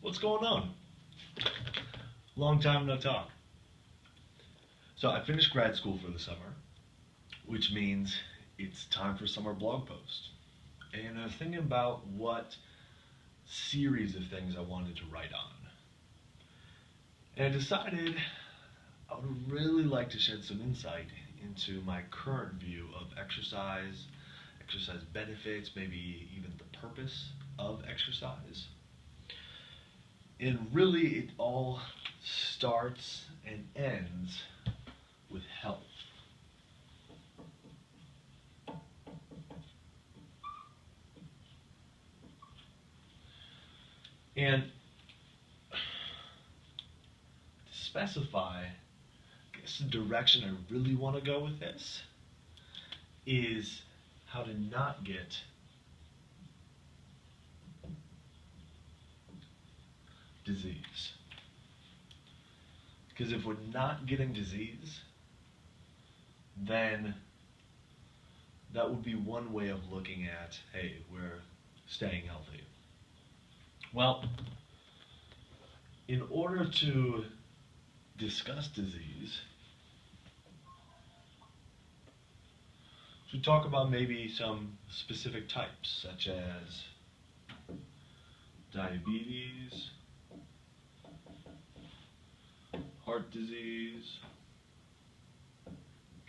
What's going on? Long time no talk. So I finished grad school for the summer, which means it's time for summer blog post. And I was thinking about what series of things I wanted to write on. And I decided I would really like to shed some insight into my current view of exercise, exercise benefits, maybe even the purpose of exercise. And really, it all starts and ends with health. And to specify, I guess the direction I really want to go with this is how to not get disease. Because if we're not getting disease, then that would be one way of looking at, hey, we're staying healthy. Well, in order to discuss disease, we talk about maybe some specific types, such as diabetes, heart disease,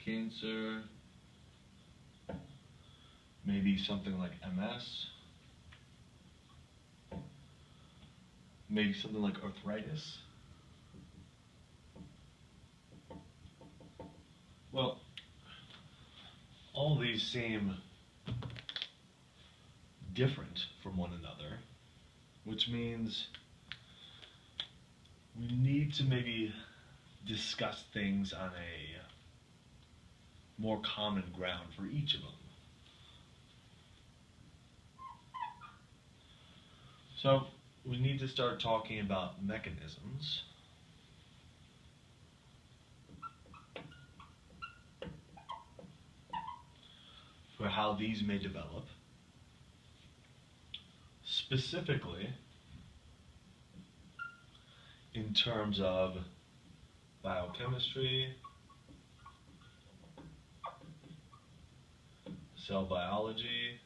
cancer, maybe something like MS, maybe something like arthritis. Well, all these seem different from one another, which means we need to maybe discuss things on a more common ground for each of them. So we need to start talking about mechanisms. For how these may develop. Specifically, in terms of biochemistry, cell biology,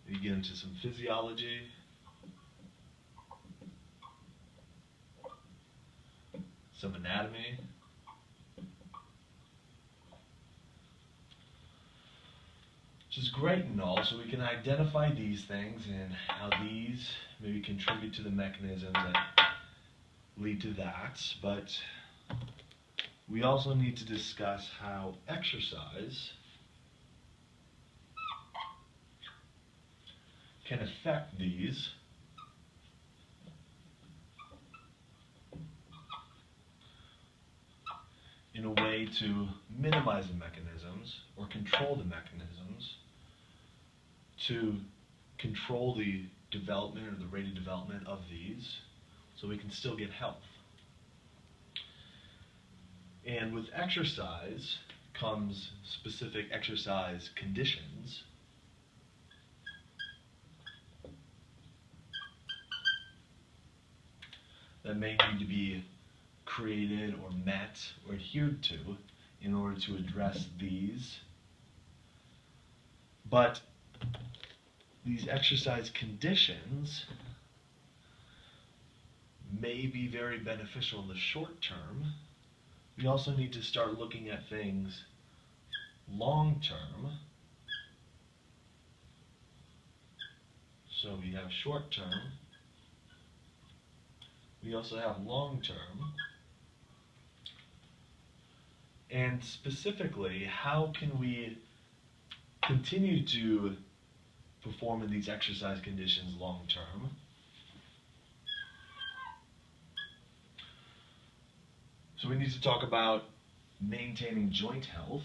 we get into some physiology, some anatomy, which is great and all, so we can identify these things and how these maybe contribute to the mechanisms that lead to that, but we also need to discuss how exercise can affect these in a way to minimize the mechanisms or control the mechanisms, to control the development or the rate of development of these so we can still get health. And with exercise comes specific exercise conditions that may need to be created or met or adhered to in order to address these. But these exercise conditions may be very beneficial in the short term. We also need to start looking at things long term. So we have short term. We also have long term. And specifically, how can we continue to perform in these exercise conditions long term? So we need to talk about maintaining joint health,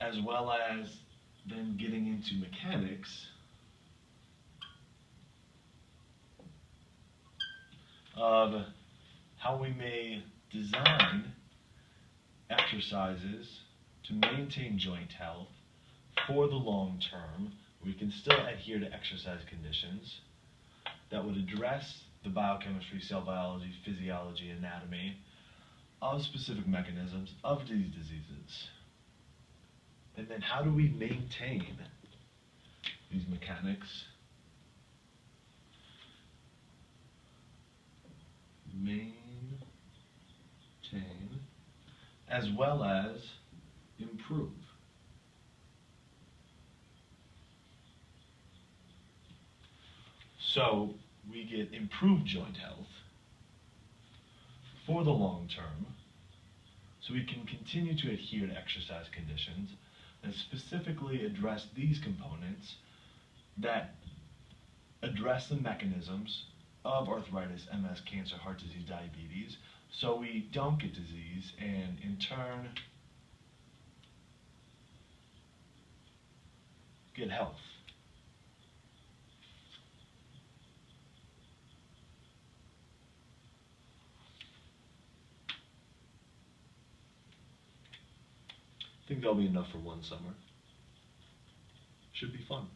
as well as then getting into mechanics of how we may design exercises to maintain joint health for the long term. We can still adhere to exercise conditions that would address the biochemistry, cell biology, physiology, anatomy of specific mechanisms of these diseases. And then how do we maintain these mechanics? Maintain as well as improve. So we get improved joint health for the long term, so we can continue to adhere to exercise conditions and specifically address these components that address the mechanisms of arthritis, MS, cancer, heart disease, diabetes, so we don't get disease and in turn get health. I think that'll be enough for one summer. Should be fun.